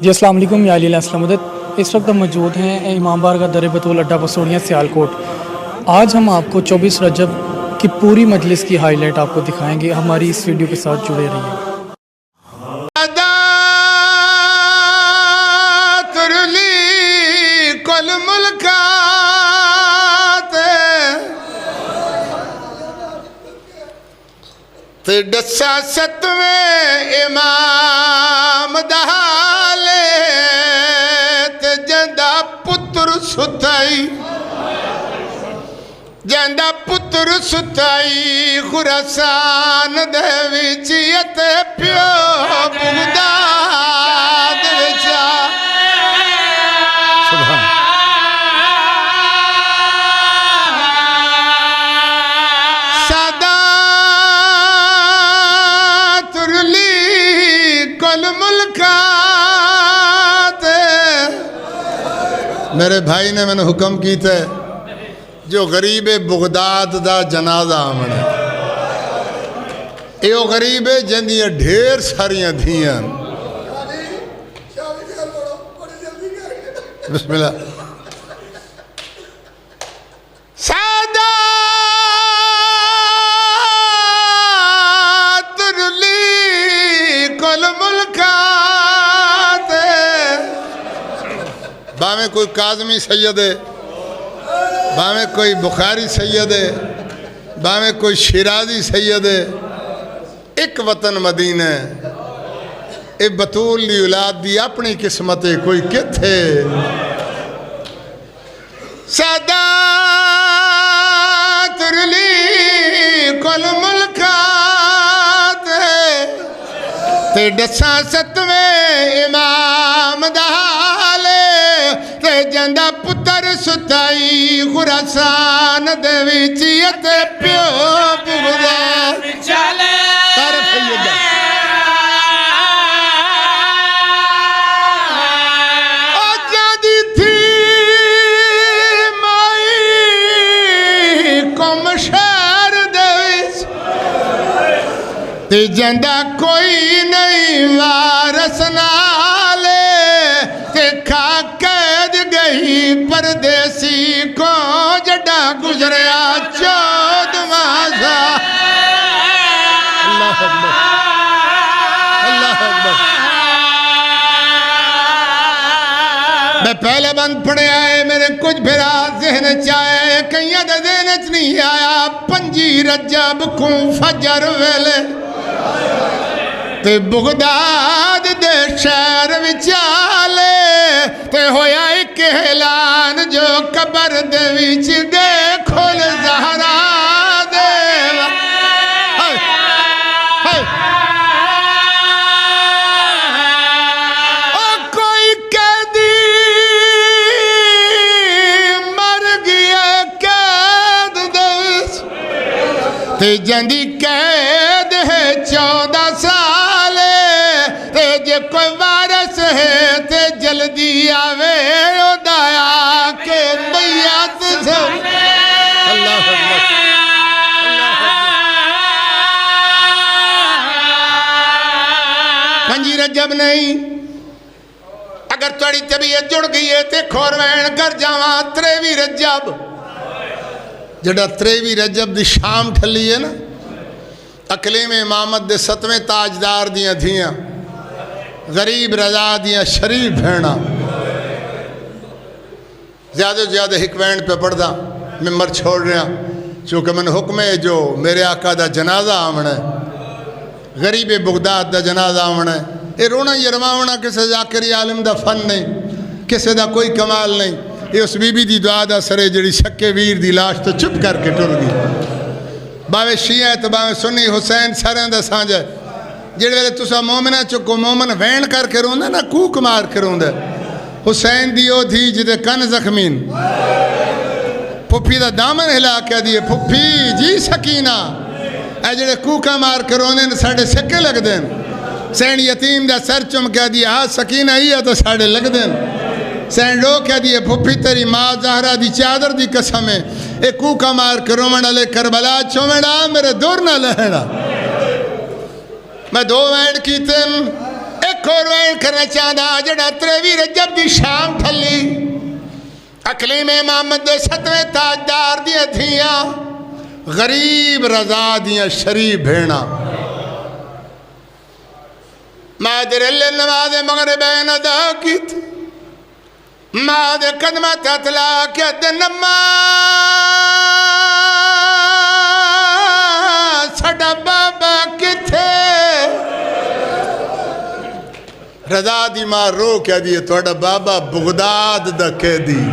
جی السلام علیکم، یا علی السلام مدد۔ اس وقت ہم موجود ہیں امام بارگاہ در بطول اڈا پسوڑیاں سیالکوٹ۔ آج ہم آپ کو 24 رجب کی پوری مجلس کی ہائی لائٹ آپ کو دکھائیں گے۔ ہماری اس ویڈیو کے ساتھ جڑے رہیے۔ کل ملکات تے ڈسا ستویں امام دہالے تے جندہ پتر ستائی خراسان دے وچیت پیو بغداد وچا میرے بھائی نے میں نے حکم کیتا ہے جو غریب بغداد دا جنازہ آمنا ایو غریب جندیاں ڈھیر ساریاں دھیاں بسم اللہ باہمیں کوئی کاظمی سید ہے، باہمیں کوئی بخاری سید ہے، باہمیں کوئی شیرازی سید ہے، ایک وطن مدینہ ہے۔ اے بطول دی اولاد دی اپنی قسمت ہے، کوئی کت ہے سادات رلی کل ملکات تے ڈساں ستویں امام دہالے جندہ پتر ستائی خراسان دے وچیت پیو بغداد طرف سیدہ جاندی تھی مائی کم شہر دے وچ تے جندہ کوئی نہیں وارث نالے تے کھا پردیسی کو جڑا گزریا 14واں سال اللہ اکبر اللہ اکبر میں پہلے بند پڑے آئے میرے کچھ بھرا ذہن چاہے کئیاں دے ذہن چ نہیں آیا 5 رجب کو فجر ویلے تے بغداد دے شہر وچالے تے ہویا ایک اعلان جو قبر دے وچ دے کھل زہرا دے او کوئی قیدی مر گیا قید دے وچ تے جندی قید ہے 14 سال تے جے کوئی وارث ہے تے جلدی آوے او دایا کہ بیعت سے اللہ اکبر پنجی رجب نہیں اگر توڑی طبیعت جڑ گئی ہے تے کھوروین کر جاواں 23 رجب جڑا 23 رجب دی شام ٹھلی ہے نا اقلیم امامت دے 7ویں تاجدار دیاں دھیاں غریب رضا دیاں شریف بھینا زیادہ زیادہ حکمین پہ پڑھ دا ممبر چھوڑ رہا چونکہ من حکم ہے جو میرے آقا دا جنازہ آمنا ہے غریب بغداد دا جنازہ آمنا ہے یہ رونا یہ روانا کسے ذاکری عالم دا فن نہیں کسے دا کوئی کمال نہیں یہ اس بی بی دی دعا دا سرے جڑی شکے ویر دی لاش تو چپ کر کے ٹر گئی باوے شیعہ ہے تو باوے سنی حسین سریں دا سانجہ جڑے ویلے تسا مومنہ چکو مومن وین کر کے روندہ نا کوک مار کے روندہ حسین دیو دھی جدے کن زخمین پھپی دا دامن ہلا کے دیئے پھپی جی سکینہ اے جڑے کوکا مار کے روندے ساڑھے سکے لگ دیں سین یتیم دا سر چم کے دیئے ہاں سکینہ ہی ہے تو ساڑھے لگ دیں سین رو کے دیئے پھپی تیری ماں زہرہ دی چادر دی قسم ہے اے کوکا مار کے رومن علی کربلا چومڑا میرے دور نہ لہنا میں 2 وینڈ کی تن ایک ایک اور وین کرنا چاہتا جڑا 23 رجب دی شام تھلی اقلیم محمد دے 7ویں تاجدار دیاں تھیاں غریب رضا دیاں شریف بھینا ماں دے رلے نماز مغربین ادا کی تھی ماں دے قدمت اطلا کے دے نماز ساڈا بابا کتھے رضا دی ماں رو کیا دیئے توڑا بابا بغداد دا قیدی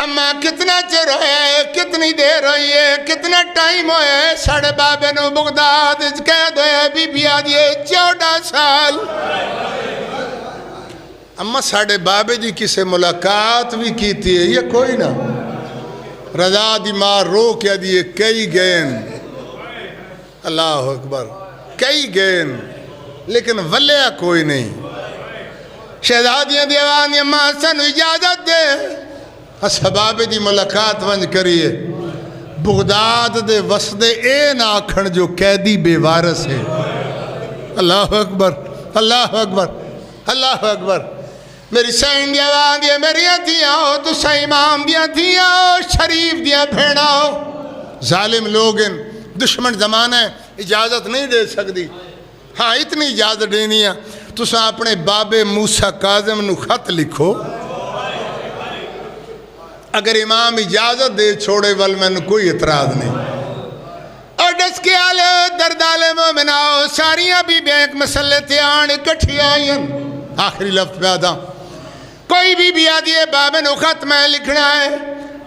اماں کتنا چر ہوئے کتنی دیر ہوئی ہے کتنا ٹائم ہوئے ساڑھے بابے نو بغداد قید ہوئے بی بی آدھیے 14 سال اماں ساڑھے بابے جی کسے ملاقات بھی کیتی ہے یہ کوئی نہ رضا دی ماں رو کیا دیئے کئی گین اللہ اکبر کئی گین لیکن ولیا کوئی نہیں شہزادیاں دیوانی اماں سنو اجازت دے اسباب دی ملاقات ونج کریے بغداد دے وسدے اے ناکھن جو قیدی بے وارث ہے اللہ اکبر اللہ اکبر اللہ اکبر میری سین دیوان دیے میری دیا ہو تو سا امام دیا دیا ہو شریف دیا بھیڑا ہو ظالم لوگن دشمن زمانہ اجازت نہیں دے سکتی ہاں اتنی اجازت دینی ہے تو سا اپنے باب موسیٰ کاظم نو خط لکھو اگر امام اجازت دے چھوڑے ول میں کوئی اعتراض نہیں اور ڈس کے آلے دردال مومناؤ ساریاں بھی ایک مسئلے تیان اکٹھی آئیں آخری لفظ پیادا کوئی بھی آدھیے باب نو خط میں لکھنا ہے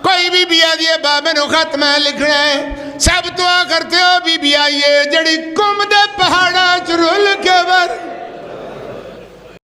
کوئی بھی آدھیے باب نو خط میں لکھنا ہے سب تو کرتے ہو بھی آئیے جڑی کم دے پہاڑا چرول کے بر